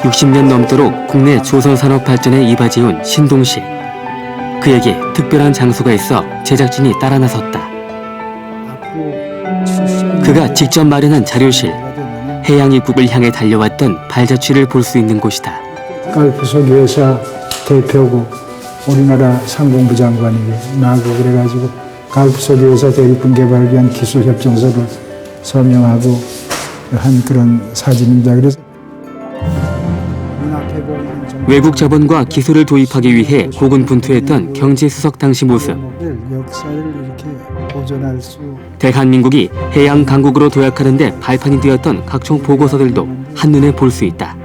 (60년) 넘도록 국내 조선산업 발전에 이바지해온 신동식. 그에게 특별한 장소가 있어 제작진이 따라 나섰다. 그가 직접 마련한 자료실, 해양 입국을 향해 달려왔던 발자취를 볼 수 있는 곳이다. 갈프소기회사 대표고 우리나라 상공부 장관이고 나고 그래가지고 갈프소기회사 대리품 개발을 위한 기술협정서를 서명하고 한 그런 사진입니다. 그래서 외국 자본과 기술을 도입하기 위해 고군분투했던 경제수석 당시 모습. 역사를 이렇게 보존할 수 대한민국이 해양 강국으로 도약하는 데 발판이 되었던 각종 보고서들도 한눈에 볼 수 있다.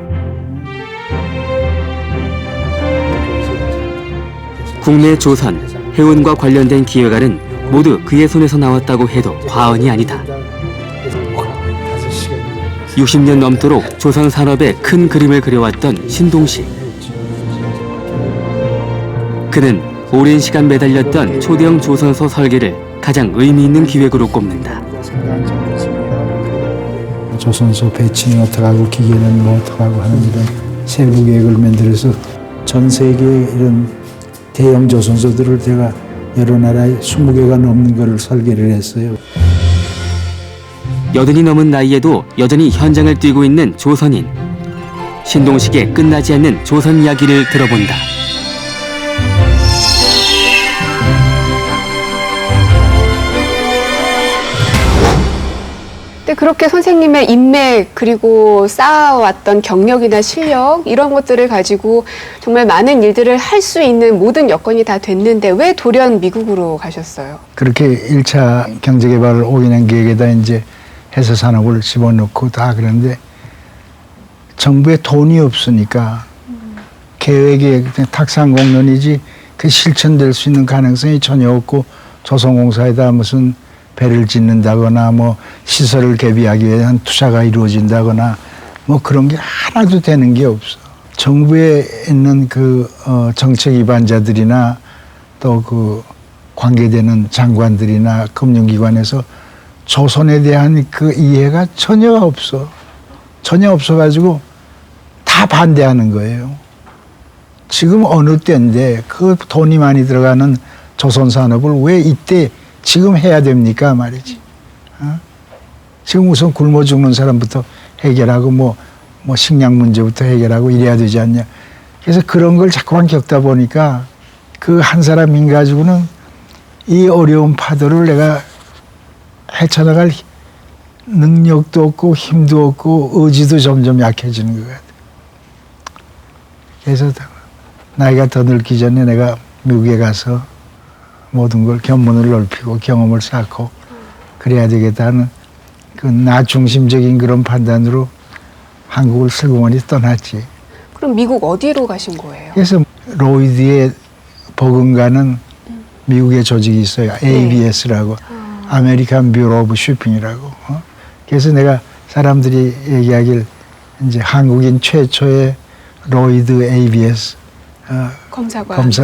국내 조선, 해운과 관련된 기획안은 모두 그의 손에서 나왔다고 해도 과언이 아니다. 60년 넘도록 조선 산업의 큰 그림을 그려왔던 신동식. 그는 오랜 시간 매달렸던 초대형 조선소 설계를 가장 의미 있는 기획으로 꼽는다. 조선소 배치는 어떻게 하고 기계는 뭐 어떻게 하고 하는 이런 세부 계획을 만들어서 전 세계의 이런 대형 조선소들을 제가 여러 나라에 20개가 넘는 걸 설계를 했어요. 80이 넘은 나이에도 여전히 현장을 뛰고 있는 조선인. 신동식의 끝나지 않는 조선 이야기를 들어본다. 근데 그렇게 선생님의 인맥 그리고 쌓아왔던 경력이나 실력 이런 것들을 가지고 정말 많은 일들을 할 수 있는 모든 여건이 다 됐는데 왜 돌연 미국으로 가셨어요? 그렇게 1차 경제개발 5개년 계획에다 이제 해서 산업을 집어넣고 다 그러는데 정부에 돈이 없으니까 계획이 그냥 탁상공론이지 그 실천될 수 있는 가능성이 전혀 없고 조선공사에다 무슨 배를 짓는다거나 뭐 시설을 개비하기 위한 투자가 이루어진다거나 뭐 그런 게 하나도 되는 게 없어. 정부에 있는 그 정책 위반자들이나 또 그 관계되는 장관들이나 금융기관에서 조선에 대한 그 이해가 전혀 없어. 전혀 없어가지고 다 반대하는 거예요. 지금 어느 때인데 그 돈이 많이 들어가는 조선 산업을 왜 이때 지금 해야 됩니까 말이지. 지금 우선 굶어 죽는 사람부터 해결하고 뭐 식량 문제부터 해결하고 이래야 되지 않냐. 그래서 그런 걸 자꾸만 겪다 보니까 그 한 사람인 가지고는 이 어려운 파도를 내가 헤쳐나갈 능력도 없고 힘도 없고 의지도 점점 약해지는 것 같아요. 그래서 나이가 더 늙기 전에 내가 미국에 가서 모든 걸 견문을 넓히고 경험을 쌓고 그래야 되겠다는 그 나 중심적인 그런 판단으로 한국을 슬그머니 떠났지. 그럼 미국 어디로 가신 거예요? 그래서 로이드의 버금가는 미국의 조직이 있어요. ABS라고. 아메리칸 뷰로 오브 쇼핑이라고. 그래서 내가 사람들이 얘기하길 이제 한국인 최초의 로이드 ABS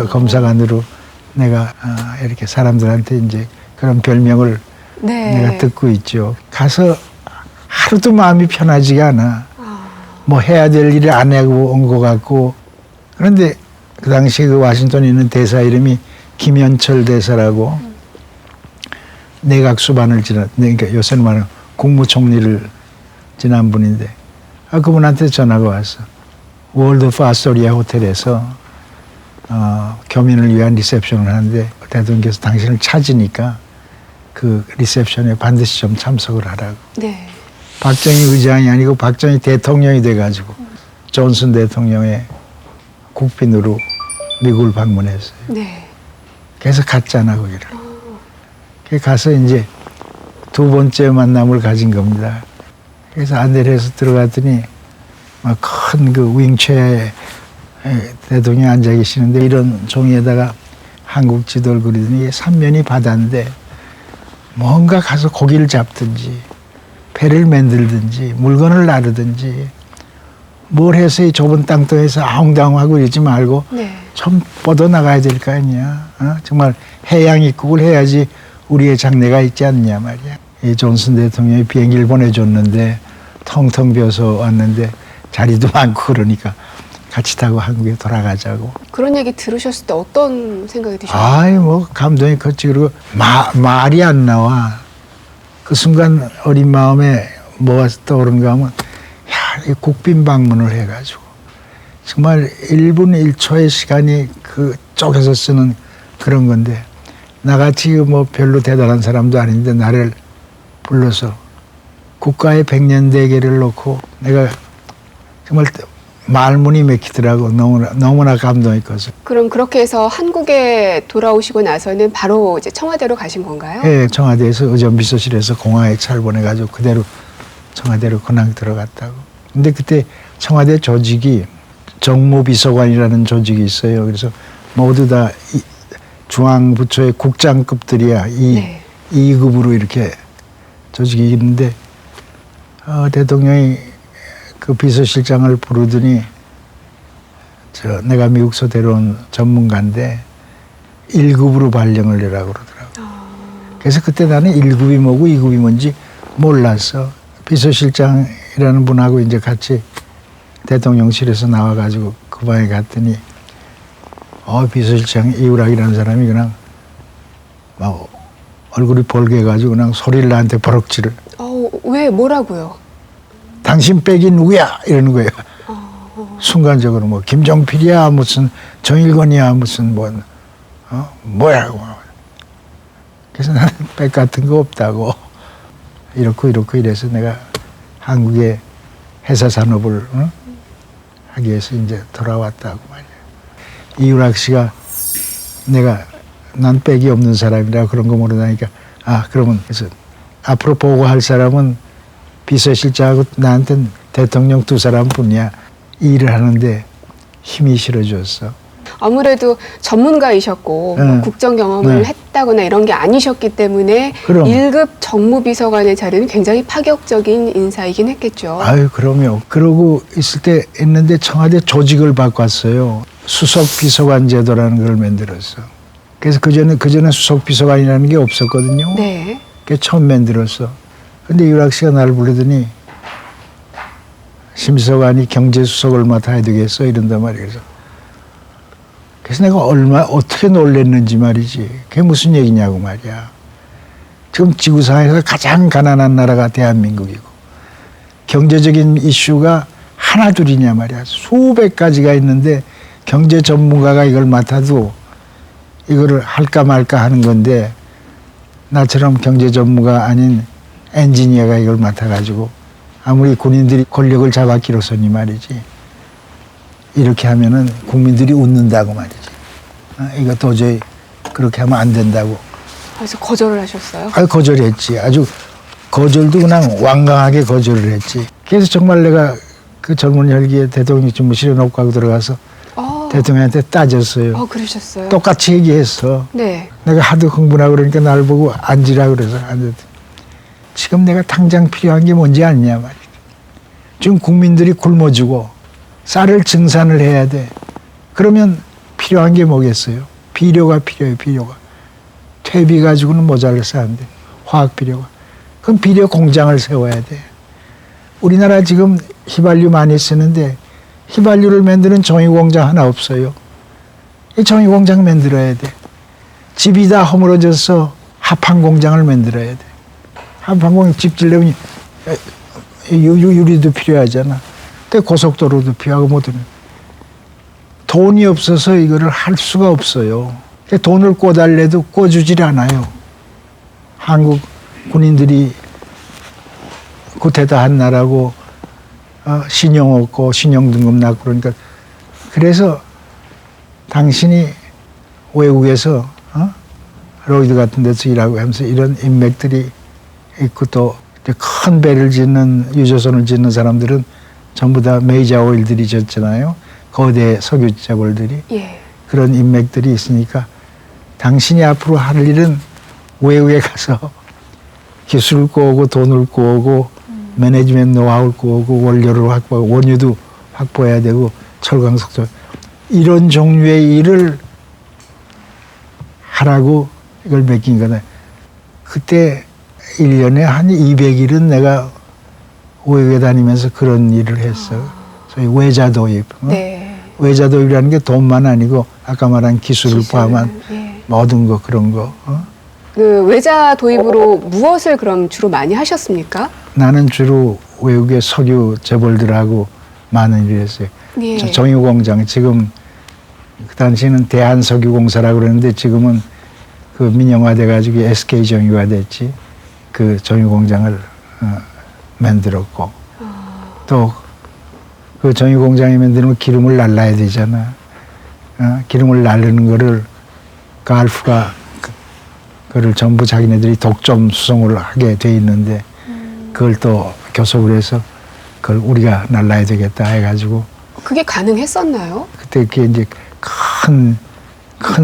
검사관으로 내가 이렇게 사람들한테 이제 그런 별명을 내가 듣고 있죠. 가서 하루도 마음이 편하지가 않아. 뭐 해야 될 일을 안 하고 온 것 같고. 그런데 그 당시 그 워싱턴에 있는 대사 이름이 김현철 대사라고 내각 수반을 지난, 그러니까 요새는 말하는 국무총리를 지난 분인데 그분한테 전화가 왔어. 월드 오브 아스토리아 호텔에서 교민을 위한 리셉션을 하는데 대통령께서 당신을 찾으니까 그 리셉션에 반드시 좀 참석을 하라고. 네. 박정희 의장이 아니고 박정희 대통령이 돼가지고 존슨 대통령의 국빈으로 미국을 방문했어요. 네. 그래서 갔잖아 거기를. 그래서 가서 이제 두 번째 만남을 가진 겁니다. 그래서 안내를 해서 들어갔더니 큰 그 윙체에 대통령이 앉아 계시는데 이런 종이에다가 한국 지도를 그리더니 3면이 바다인데 뭔가 가서 고기를 잡든지 배를 만들든지 물건을 나르든지 뭘 해서 이 좁은 땅덩이에서 아웅다웅하고 이러지 말고 네. 좀 뻗어나가야 될 거 아니야. 정말 해양 입국을 해야지 우리의 장래가 있지 않냐 말이야. 이 존슨 대통령이 비행기를 보내줬는데 텅텅 비어서 왔는데 자리도 많고 그러니까 같이 타고 한국에 돌아가자고. 그런 얘기 들으셨을 때 어떤 생각이 드셨어요? 아이 뭐 감동이 컸지. 그리고 말이 안 나와. 그 순간 어린 마음에 뭐가 떠오른가 하면 야, 이 국빈 방문을 해가지고 정말 1분 1초의 시간이 그 쪼개서 쓰는 그런 건데 나같이 뭐 별로 대단한 사람도 아닌데 나를 불러서 국가의 100년 대계를 놓고 내가 정말 말문이 막히더라고. 너무나 감동이 커서. 그럼 그렇게 해서 한국에 돌아오시고 나서는 바로 이제 청와대로 가신 건가요? 예, 청와대에서 의전비서실에서 공항에 차를 보내가지고 그대로 청와대로 그냥 들어갔다고. 근데 그때 청와대 조직이 정무비서관이라는 조직이 있어요. 그래서 모두 다 중앙부처의 국장급들이야. 네. 2급으로 이렇게 조직이 있는데 대통령이 그 비서실장을 부르더니 내가 미국서 데려온 전문가인데 1급으로 발령을 내라고 그러더라고. 그래서 그때 나는 1급이 뭐고 2급이 뭔지 몰랐어. 비서실장이라는 분하고 이제 같이 대통령실에서 나와가지고 그 방에 갔더니 비서실장 이우락이라는 사람이 그냥 막 얼굴이 벌게가지고 그냥 소리를 나한테 버럭지를. 왜 뭐라고요? 당신 백이 누구야? 이러는 거예요. 순간적으로 뭐 김종필이야 무슨 정일권이야 무슨 뭐야. 그래서 나는 백 같은 거 없다고. 이렇고 이래서 내가 한국의 회사 산업을 하기 위해서 이제 돌아왔다고 말이야. 이유락 씨가 난 백이 없는 사람이라 그런 거 모르다니까 그러면 그래서 앞으로 보고할 사람은 비서실장하고 나한테는 대통령 2사람뿐이야. 일을 하는데 힘이 실어줬어. 아무래도 전문가이셨고 뭐 국정 경험을 했다거나 이런 게 아니셨기 때문에 그럼. 1급 정무비서관의 자리는 굉장히 파격적인 인사이긴 했겠죠. 아유 그럼요. 그러고 있을 때 했는데 청와대 조직을 바꿨어요. 수석비서관 제도라는 걸 만들었어. 그래서 그전에 수석비서관이라는 게 없었거든요. 네. 그게 처음 만들었어. 근데 유락 씨가 나를 부르더니 심비서관이 경제수석을 맡아야 되겠어 이런단 말이에요. 그래서 내가 어떻게 놀랬는지 말이지. 그게 무슨 얘기냐고 말이야. 지금 지구상에서 가장 가난한 나라가 대한민국이고 경제적인 이슈가 하나둘이냐 말이야. 수백 가지가 있는데 경제 전문가가 이걸 맡아도 이거를 할까 말까 하는 건데 나처럼 경제 전문가 아닌 엔지니어가 이걸 맡아가지고 아무리 군인들이 권력을 잡았기로서니 말이지 이렇게 하면은 국민들이 웃는다고 말이지. 이거 도저히 그렇게 하면 안 된다고. 그래서 거절을 하셨어요? 거절했지. 아주 거절도 그냥 완강하게 거절을 했지. 그래서 정말 내가 그 젊은 혈기에 대통령 집무실에 놓고 가고 들어가서 대통령한테 따졌어요. 그러셨어요? 똑같이 얘기했어. 네. 내가 하도 흥분하고 그러니까 나를 보고 앉으라 그래서 앉았더니 지금 내가 당장 필요한 게 뭔지 아느냐 말이야. 지금 국민들이 굶어 죽고 쌀을 증산을 해야 돼. 그러면 필요한 게 뭐겠어요? 비료가 필요해요. 비료가. 퇴비 가지고는 모자라서 안 돼. 화학 비료가. 그럼 비료 공장을 세워야 돼. 우리나라 지금 휘발유 많이 쓰는데 휘발유를 만드는 종이공장 하나 없어요. 이 종이공장 만들어야 돼. 집이 다 허물어져서 합판공장을 만들어야 돼. 합판공장 집 지려면 유리도 필요하잖아. 근데 고속도로도 필요하고 뭐든 돈이 없어서 이거를 할 수가 없어요. 돈을 꿔달래도 꿔주질 않아요. 한국 군인들이 구태타 한 나라고 신용 없고 신용 등급 낮고 그러니까 그래서 당신이 외국에서 로이드 같은 데서 일하고 하면서 이런 인맥들이 있고 또 큰 배를 짓는 유조선을 짓는 사람들은 전부 다 메이저 오일들이 졌잖아요. 거대 석유 재벌들이 예. 그런 인맥들이 있으니까 당신이 앞으로 할 일은 외국에 가서 기술을 꼬고 돈을 꼬고 매니지먼트 노하우를 꼬고 원료를 확보하고 원유도 확보해야 되고 철강석도 이런 종류의 일을 하라고 이걸 맡긴 거다. 그때 1년에 한 200일은 내가 외국에 다니면서 그런 일을 했어. 소위 외자 도입. 네. 외자 도입이라는 게 돈만 아니고 아까 말한 기술을 포함한 예. 모든 거 그런 거. 그 외자 도입으로 무엇을 그럼 주로 많이 하셨습니까? 나는 주로 외국의 석유 재벌들하고 많은 일을 했어요. 예. 정유공장 지금 그 당시에는 대한석유공사라고 그러는데 지금은 그 민영화돼 가지고 SK 정유가 됐지. 그 정유공장을 만들었고 또 그 정유공장이 만들면 기름을 날라야 되잖아. 기름을 날르는 거를 갈프가 그걸 전부 자기네들이 독점 수송을 하게 돼 있는데 그걸 또 교섭을 해서 그걸 우리가 날라야 되겠다 해가지고 그게 가능했었나요? 그때 그게 이제 큰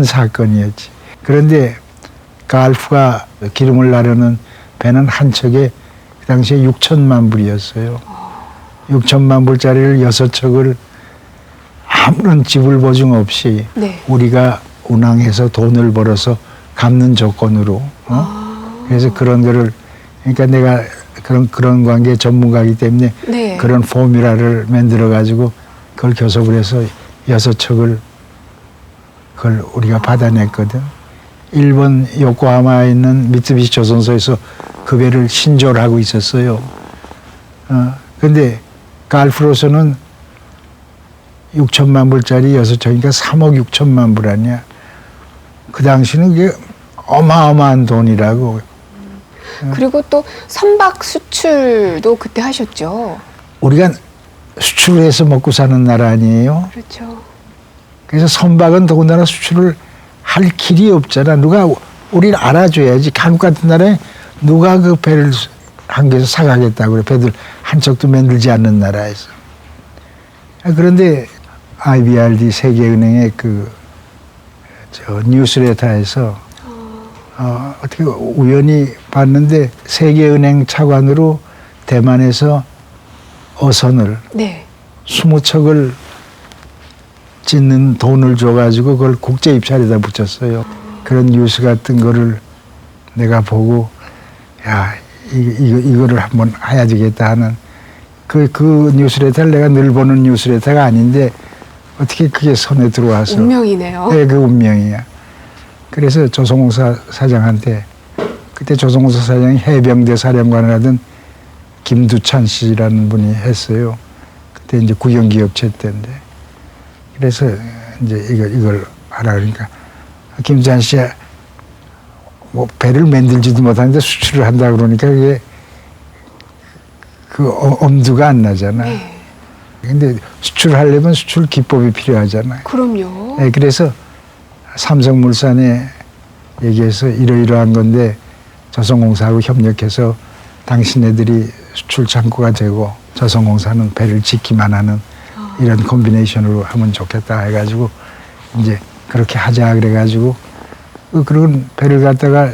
사건이었지. 그런데 갈프가 기름을 나르는 배는 한 척에 그 당시에 6천만 불이었어요. 6천만 불짜리를 6척을 아무런 지불 보증 없이 네. 우리가 운항해서 돈을 벌어서 갚는 조건으로. 그래서 그런 거를 그러니까 내가 그런 관계 전문가이기 때문에 네. 그런 포뮬라를 만들어 가지고 그걸 교섭을 해서 6척을 그걸 우리가 받아냈거든. 일본 요코하마에 있는 미쓰비시 조선소에서 그 배를 신조를 하고 있었어요. 근데 갈프로서는 6천만 불짜리 6척이니까 3억 6천만 불 아니야. 그 당시는 그게 어마어마한 돈이라고. 그리고 또 선박 수출도 그때 하셨죠. 우리가 수출을 해서 먹고 사는 나라 아니에요. 그렇죠. 그래서 선박은 더군다나 수출을 할 길이 없잖아. 누가 우리를 알아줘야지. 한국 같은 나라에 누가 그 배를 한국에서 사가겠다고 그래. 배들 한 척도 만들지 않는 나라에서. 그런데 IBRD 세계은행의 뉴스레터에서 어떻게 우연히 봤는데 세계은행 차관으로 대만에서 어선을 네. 20척을 짓는 돈을 줘가지고 그걸 국제 입찰에다 붙였어요. 그런 뉴스 같은 거를 내가 보고 야 이거를 한번 해야 되겠다 하는 그 뉴스레터를 내가 늘 보는 뉴스레터가 아닌데 어떻게 그게 손에 들어와서 운명이네요. 네, 그 운명이야. 그래서 조선공사 사장한테 그때 조선공사 사장이 해병대 사령관을 하던 김두찬 씨라는 분이 했어요. 그때 이제 국영기업체 때인데 그래서 이제 이걸 하라 그러니까 김두찬 씨가 뭐 배를 만들지도 못하는데 수출을 한다 그러니까 그게 그 엄두가 안 나잖아. 네. 근데 수출하려면 수출 기법이 필요하잖아요. 그럼요. 네, 그래서 삼성물산에 얘기해서 이러이러한 건데 조선공사하고 협력해서 당신네들이 수출 창구가 되고 조선공사는 배를 짓기만 하는 이런 콤비네이션으로 하면 좋겠다 해가지고 이제 그렇게 하자 그래가지고 그런 배를 갖다가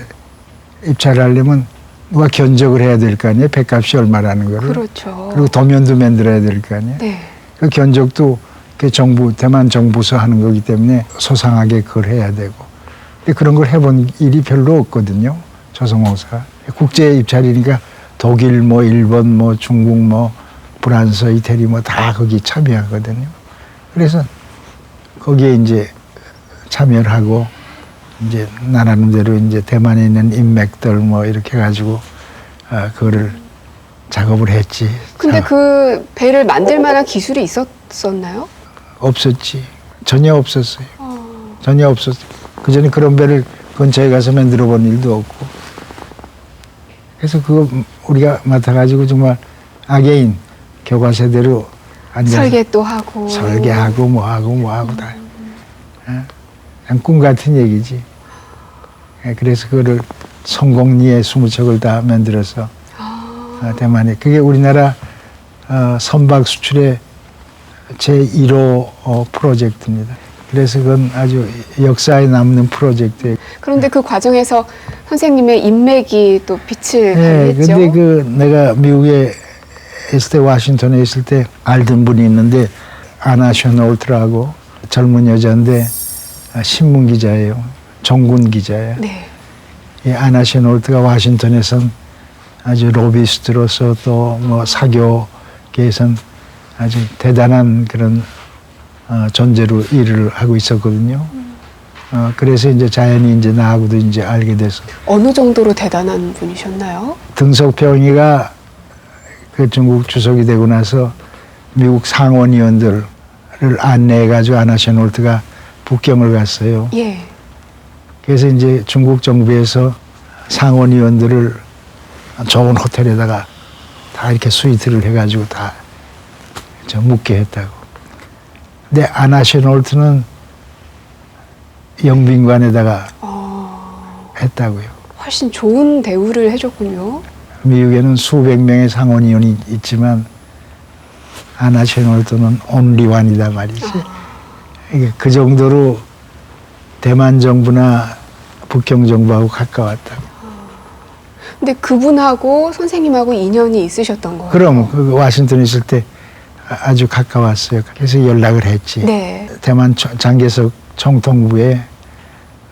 입찰하려면 누가 견적을 해야 될 거 아니에요. 배값이 얼마라는 거를. 그렇죠. 그리고 도면도 만들어야 될 거 아니에요. 네. 그 견적도 그 대만 정부서 하는 거기 때문에 소상하게 그걸 해야 되고. 근데 그런 걸 해본 일이 별로 없거든요. 조선공사가. 국제 입찰이니까 독일 뭐 일본 뭐 중국 뭐 프랑스 이태리 뭐 다 거기 참여하거든요. 그래서 거기에 이제 참여를 하고 이제 나라는대로 이제 대만에 있는 인맥들 뭐 이렇게 해가지고 그거를 작업을 했지. 근데 그 배를 만들 만한 기술이 있었나요? 없었지. 전혀 없었어요. 전혀 없었어요. 그전에 그런 배를 근처에 가서 만들어 본 일도 없고. 그래서 그거 우리가 맡아가지고 정말 아게인 교과서대로 앉아서 설계 또 하고. 설계하고 뭐하고 다. 그냥 꿈 같은 얘기지. 그래서 그거를 성공리에 20척을 다 만들어서 대만에. 그게 우리나라 선박 수출의 제1호 프로젝트입니다. 그래서 그건 아주 역사에 남는 프로젝트예요. 그런데 그 과정에서 선생님의 인맥이 또 빛을 네, 발했죠. 근데 내가 미국에 있을 때, 워싱턴에 있을 때 알던 분이 있는데, 아나 셔널트라고 젊은 여자인데 신문 기자예요. 정군 기자예요. 네. 이 아나 셔널트가 워싱턴에선 아주 로비스트로서 또 뭐 사교계에선 아주 대단한 그런 존재로 일을 하고 있었거든요. 그래서 이제 자연히 이제 나하고도 이제 알게 돼서. 어느 정도로 대단한 분이셨나요? 등석평이가 그 중국 주석이 되고 나서 미국 상원의원들을 안내해가지고 아나 셔널트가 북경을 갔어요. 예. 그래서 이제 중국 정부에서 상원의원들을 좋은 호텔에다가 다 이렇게 스위트를 해가지고 다 묵게 했다고. 근데 아나 셔널트는 영빈관에다가 했다고요. 훨씬 좋은 대우를 해줬군요. 미국에는 수백 명의 상원의원이 있지만 아나 셔널트는 온리완이다 말이지. 그 정도로 대만 정부나 북경 정부하고 가까웠다고. 근데 그분하고 선생님하고 인연이 있으셨던 거예요? 그럼 그 워싱턴에 있을 때 아주 가까웠어요. 그래서 연락을 했지. 네. 대만 장개석 총통부에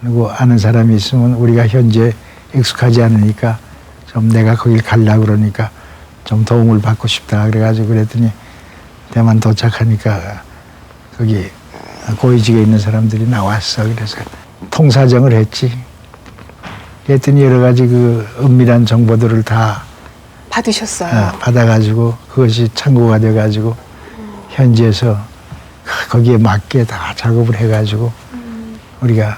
누구 아는 사람이 있으면 우리가 현재 익숙하지 않으니까 좀 내가 거길 가려고 그러니까 좀 도움을 받고 싶다 그래가지고 그랬더니 대만 도착하니까 거기 고위직에 있는 사람들이 나왔어. 그래서 통사정을 했지. 그랬더니 여러 가지 그 은밀한 정보들을 다 받으셨어요. 받아가지고 그것이 참고가 돼가지고 현지에서 거기에 맞게 다 작업을 해가지고 우리가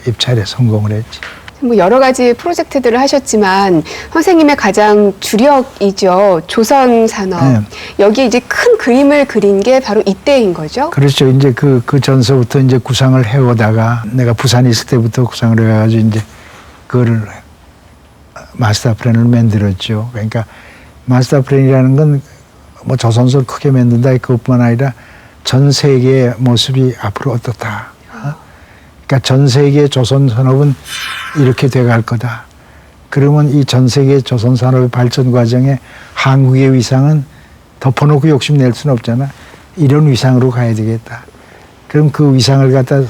입찰에 성공을 했지. 뭐 여러 가지 프로젝트들을 하셨지만 선생님의 가장 주력이죠. 조선 산업. 네. 여기 이제 큰 그림을 그린 게 바로 이때인 거죠. 그렇죠. 이제 그 전서부터 이제 구상을 해오다가 내가 부산에 있을 때부터 구상을 해가지고 이제 그거를 마스터 플랜을 만들었죠. 그러니까 마스터 플랜이라는 건 뭐 조선소를 크게 만든다 그것뿐만 아니라 전 세계의 모습이 앞으로 어떻다. 그러니까 전 세계의 조선 산업은 이렇게 돼갈 거다. 그러면 이 전 세계 조선 산업의 발전 과정에 한국의 위상은 덮어놓고 욕심낼 수는 없잖아. 이런 위상으로 가야 되겠다. 그럼 그 위상을 갖다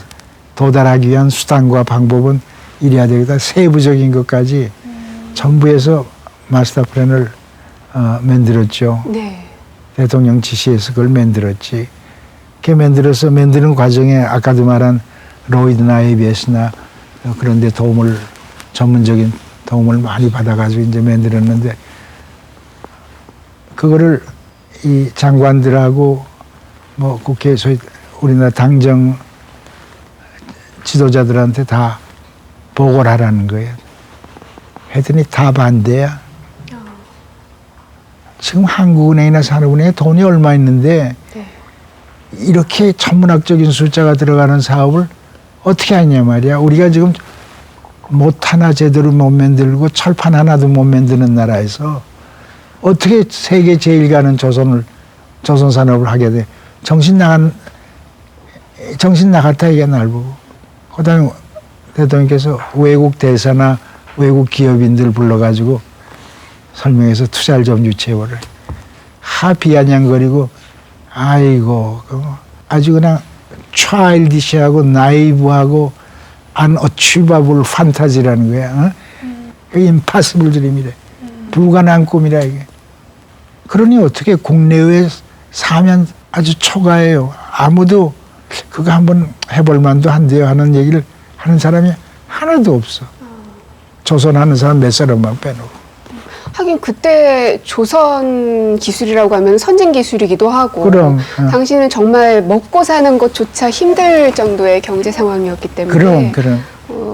도달하기 위한 수단과 방법은 이래야 되겠다. 세부적인 것까지 전부 해서 마스터 플랜을 만들었죠. 네. 대통령 지시해서 그걸 만들었지. 그렇게 만드는 과정에 아까도 말한 로이드나 ABS나 그런 데 전문적인 도움을 많이 받아가지고 이제 만들었는데 그거를 이 장관들하고 뭐 국회 소위 우리나라 당정 지도자들한테 다 보고를 하라는 거예요. 했더니 다 반대야. 지금 한국은행이나 산업은행에 돈이 얼마 있는데 네. 이렇게 천문학적인 숫자가 들어가는 사업을 어떻게 하냐 말이야. 우리가 지금 못 하나 제대로 못 만들고 철판 하나도 못 만드는 나라에서 어떻게 세계 제일 가는 조선 산업을 하게 돼. 정신 나갔다 이게 날 보고. 그다음에 대통령께서 외국 대사나 외국 기업인들 불러가지고 설명해서 투자를 좀 유치해보래. 비아냥거리고 아이고 아주 그냥 차일디시하고 나이브하고 unachievable 판타지라는 거야. impossible 드림이래. 불가능한 꿈이라 이게. 그러니 어떻게 국내외에 사면 아주 초과해요. 아무도 그거 한번 해볼 만도 한데요 하는 얘기를 하는 사람이 하나도 없어. 조선하는 사람 몇 사람만 빼놓고. 하긴 그때 조선 기술이라고 하면 선진 기술이기도 하고 그럼, 당시는 정말 먹고 사는 것조차 힘들 정도의 경제 상황이었기 때문에 그럼.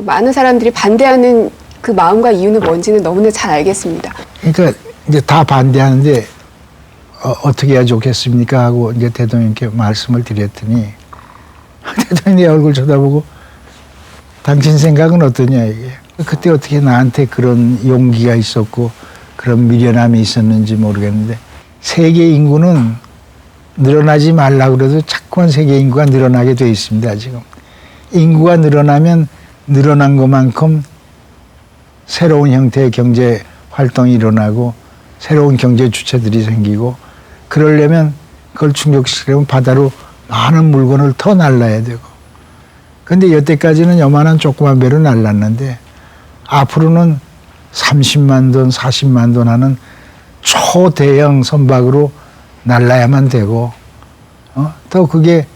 많은 사람들이 반대하는 그 마음과 이유는 뭔지는 너무나 잘 알겠습니다. 그러니까 이제 다 반대하는데 어떻게 해야 좋겠습니까 하고 이제 대통령께 말씀을 드렸더니 대통령이 내 얼굴 쳐다보고 당신 생각은 어떠냐 이게. 그때 어떻게 나한테 그런 용기가 있었고 그런 미련함이 있었는지 모르겠는데 세계 인구는 늘어나지 말라고 그래도 자꾸만 세계 인구가 늘어나게 돼 있습니다. 지금 인구가 늘어나면 늘어난 것만큼 새로운 형태의 경제 활동이 일어나고 새로운 경제 주체들이 생기고, 그러려면 그걸 충족시키려면 바다로 많은 물건을 더 날라야 되고, 근데 여태까지는 요만한 조그만 배로 날랐는데 앞으로는 30만 톤, 40만 톤 하는 초대형 선박으로 날라야만 되고, 또 그게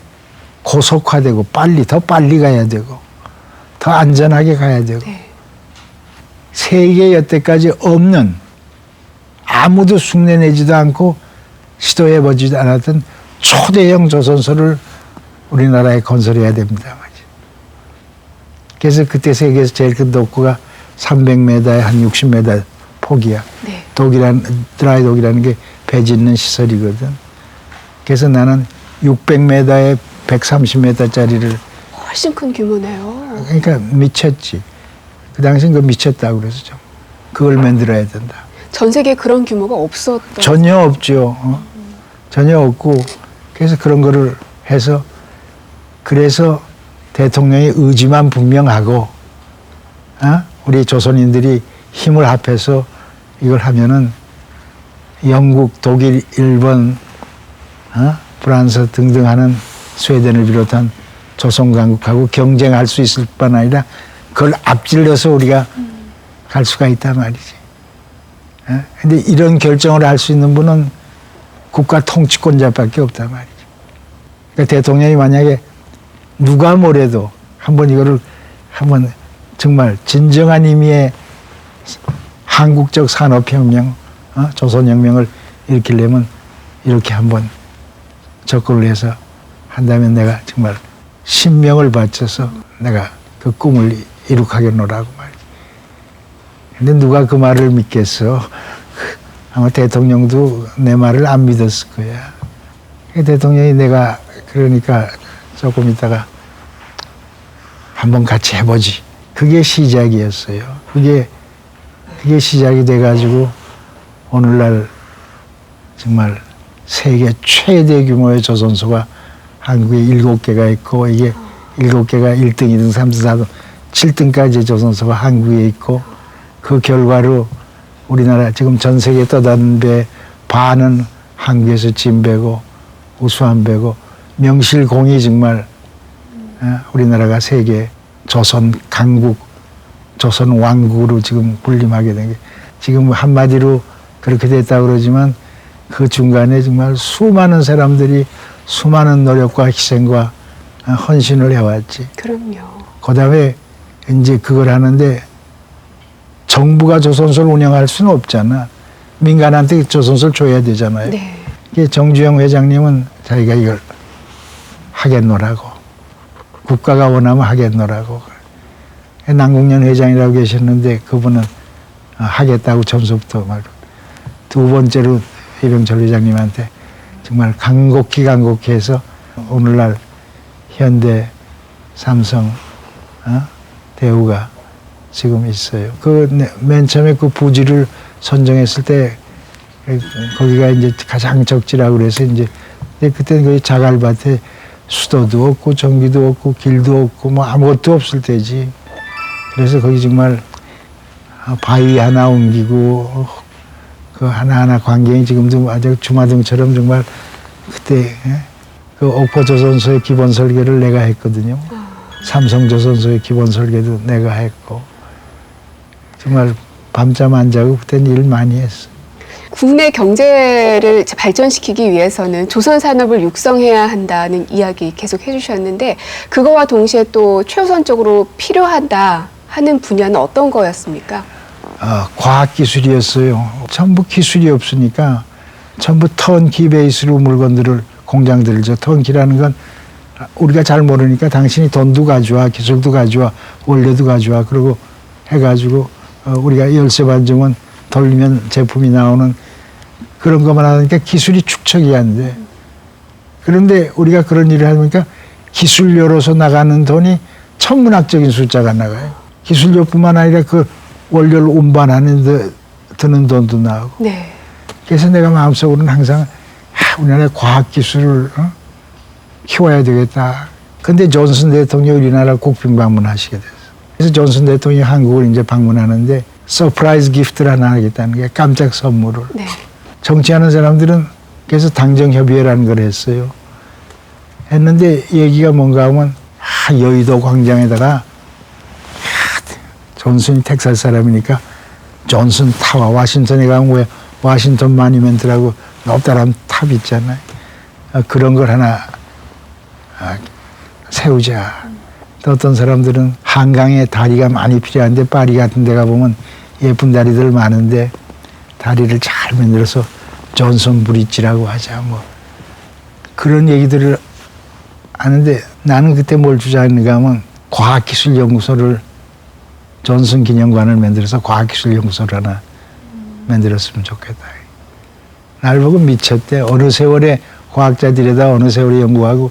고속화되고 더 빨리 가야 되고 더 안전하게 가야 되고, 네. 세계에 여태까지 없는, 아무도 흉내내지도 않고 시도해보지도 않았던 초대형 조선소를 우리나라에 건설해야 됩니다. 그래서 그때 세계에서 제일 큰 독구가 300m에 한 60m 폭이야. 네. 드라이 독이라는 게 배 짓는 시설이거든. 그래서 나는 600m에 130m짜리를, 훨씬 큰 규모네요. 그러니까 미쳤지. 그 당시엔 그 미쳤다고 그래서 좀 그걸 만들어야 된다. 전 세계에 그런 규모가 없었던. 전혀 없죠. 전혀 없고, 그래서 그런 거를 해서, 그래서 대통령의 의지만 분명하고, 우리 조선인들이 힘을 합해서 이걸 하면은 영국, 독일, 일본, 프랑스 등등 하는 스웨덴을 비롯한 조선 강국하고 경쟁할 수 있을 뿐 아니라 그걸 앞질러서 우리가 갈 수가 있단 말이지. 근데 이런 결정을 할 수 있는 분은 국가 통치권자밖에 없단 말이죠. 그러니까 대통령이 만약에 누가 뭐래도 한번 이거를 한번 정말 진정한 의미의 한국적 산업혁명, 조선혁명을 일으키려면 이렇게 한번 접근을 해서 한다면 내가 정말 신명을 바쳐서 내가 그 꿈을 이룩하겠노라고 말이지. 근데 누가 그 말을 믿겠어? 아마 대통령도 내 말을 안 믿었을 거야. 대통령이 내가 그러니까 조금 있다가 한번 같이 해보지. 그게 시작이었어요. 그게 시작이 돼가지고 오늘날 정말 세계 최대 규모의 조선소가 한국에 7개가 있고, 이게 7개가 1등, 2등, 3등, 4등, 7등까지의 조선소가 한국에 있고, 그 결과로 우리나라 지금 전 세계에 떠다니는 배 반은 한국에서 진배고 우수한 배고, 명실공히 정말 우리나라가 세계 조선 강국, 조선 왕국으로 지금 군림하게 된 게, 지금 한마디로 그렇게 됐다고 그러지만 그 중간에 정말 수많은 사람들이 수많은 노력과 희생과 헌신을 해왔지. 그럼요. 그 다음에 이제 그걸 하는데 정부가 조선소를 운영할 수는 없잖아. 민간한테 조선소를 줘야 되잖아요. 네. 정주영 회장님은 자기가 이걸 하겠노라고, 국가가 원하면 하겠노라고. 남궁년 회장이라고 계셨는데 그분은 하겠다고 처음부터 말고, 두 번째로 이병철 회장님한테 정말 간곡히 해서 오늘날 현대, 삼성, 대우가 지금 있어요. 그 맨 처음에 그 부지를 선정했을 때 거기가 이제 가장 적지라고 그래서 이제, 그때는 거기 자갈밭에 수도도 없고 전기도 없고 길도 없고 뭐 아무것도 없을 때지. 그래서 거기 정말 바위 하나 옮기고 그 하나하나 광경이 지금도 아주 주마등처럼 정말, 그때 그 옥포조선소의 기본 설계를 내가 했거든요. 삼성조선소의 기본 설계도 내가 했고, 정말 밤잠 안 자고 그때는 일 많이 했어. 국내 경제를 발전시키기 위해서는 조선 산업을 육성해야 한다는 이야기 계속 해주셨는데, 그거와 동시에 또 최우선적으로 필요하다 하는 분야는 어떤 거였습니까? 과학기술이었어요. 전부 기술이 없으니까 전부 턴키 베이스로 물건들을, 공장들을, 턴키라는 건 우리가 잘 모르니까 당신이 돈도 가져와, 기술도 가져와, 원료도 가져와, 그러고 해가지고 우리가 열쇠 반정은 돌리면 제품이 나오는 그런 것만 하니까 기술이 축적이 안 돼. 그런데 우리가 그런 일을 하니까 기술료로서 나가는 돈이 천문학적인 숫자가 나가요. 기술료뿐만 아니라 그 원료를 운반하는 데 드는 돈도 나오고. 네. 그래서 내가 마음속으로는 항상 우리나라의 과학기술을 키워야 되겠다. 근데 존슨 대통령이 우리나라 국빈 방문하시게 됐어요. 그래서 존슨 대통령이 한국을 이제 방문하는데 서프라이즈 기프트를 하나 하겠다는 게 깜짝 선물을. 네. 정치하는 사람들은 그래서 당정협의회라는 걸 했어요. 했는데 얘기가 뭔가 하면 여의도 광장에다가 존슨이 텍사스 사람이니까 존슨 타워 와싱턴에 가면 왜 와싱턴 마니멘트라고 높다란 탑 있잖아요. 그런 걸 하나 세우자. 또 어떤 사람들은 한강에 다리가 많이 필요한데 파리 같은 데 가보면 예쁜 다리들 많은데 다리를 잘 만들어서 존슨 브릿지라고 하자. 뭐 그런 얘기들을 하는데 나는 그때 뭘 주장했는가 하면 과학기술연구소를 존슨 기념관을 만들어서 과학기술연구소를 하나 만들었으면 좋겠다. 날 보고 미쳤대. 어느 세월에 과학자들에다 어느 세월에 연구하고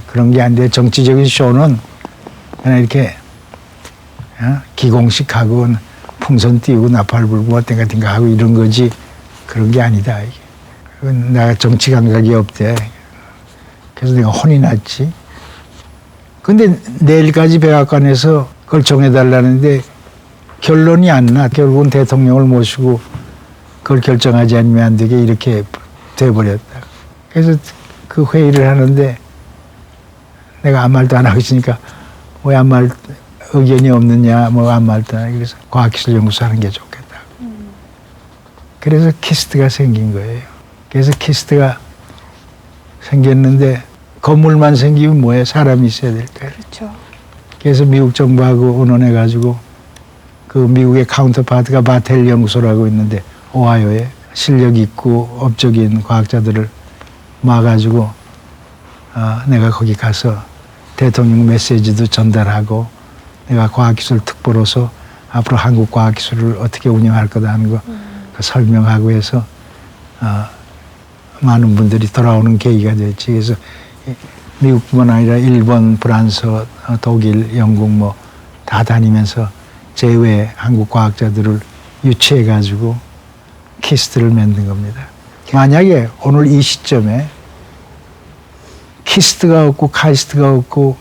그런 게 안 돼. 정치적인 쇼는 그냥 이렇게 기공식하고 풍선 띄우고 나팔 불고 어떤 같은 거 하고 이런 거지 그런 게 아니다. 이게. 내가 정치 감각이 없대. 그래서 내가 혼이 났지. 근데 내일까지 백악관에서 그걸 정해달라는데 결론이 안 나. 결국은 대통령을 모시고 그걸 결정하지 않으면 안 되게 이렇게 돼버렸다. 그래서 그 회의를 하는데 내가 아무 말도 안 하고 있으니까 왜 아무 말 의견이 없느냐 뭐 아무 말도 안 하고 그래서 과학기술연구소 하는 게 좋겠다. 그래서 키스트가 생긴 거예요. 그래서 키스트가 생겼는데 건물만 생기면 뭐해? 사람이 있어야 될 거예요. 그렇죠. 그래서 미국 정부하고 의논해가지고 그 미국의 카운터파트가 바텔 연구소라고 있는데 오하이오에 실력 있고 업적인 과학자들을 모아가지고 내가 거기 가서 대통령 메시지도 전달하고 내가 과학기술 특보로서 앞으로 한국 과학기술을 어떻게 운영할 거다 하는 거 설명하고 해서 많은 분들이 돌아오는 계기가 됐지. 그래서 미국뿐만 아니라 일본, 프랑스, 독일, 영국 뭐 다 다니면서 제외 한국 과학자들을 유치해가지고 키스트를 만든 겁니다. 만약에 오늘 이 시점에 키스트가 없고 카이스트가 없고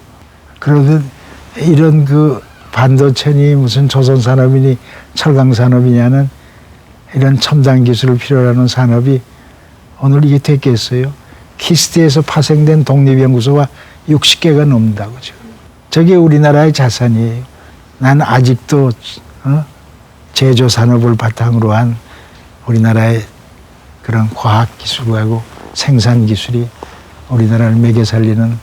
그러면 이런 그 반도체니 무슨 조선산업이니 철강산업이냐는 이런 첨단 기술을 필요로 하는 산업이 오늘 이게 됐겠어요? 키스트에서 파생된 독립연구소가 60개가 넘는다고 지금. 저게 우리나라의 자산이에요. 난 아직도 제조산업을 바탕으로 한 우리나라의 그런 과학기술하고 생산기술이 우리나라를 매겨 살리는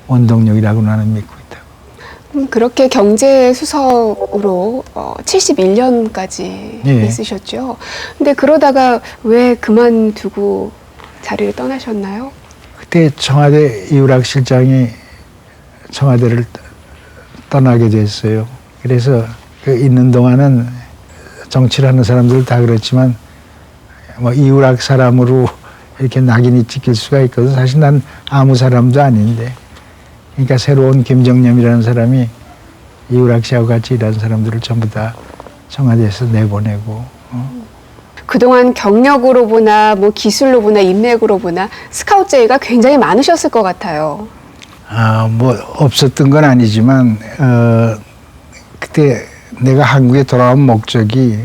원동력이라고 나는 믿고 있다고. 그렇게 경제수석으로 71년까지 예. 있으셨죠. 근데 그러다가 왜 그만두고 자리를 떠나셨나요? 그때 청와대 이우락 실장이 청와대를 떠나게 됐어요. 그래서 그 있는 동안은 정치를 하는 사람들 다 그렇지만 뭐 이우락 사람으로 이렇게 낙인이 찍힐 수가 있거든. 사실 난 아무 사람도 아닌데. 그러니까 새로운 김정념이라는 사람이 이우락 씨하고 같이 일하는 사람들을 전부 다 청와대에서 내보내고. 그동안 경력으로 보나 뭐 기술로 보나 인맥으로 보나 스카우트 제의가 굉장히 많으셨을 것 같아요. 뭐 없었던 건 아니지만 그때 내가 한국에 돌아온 목적이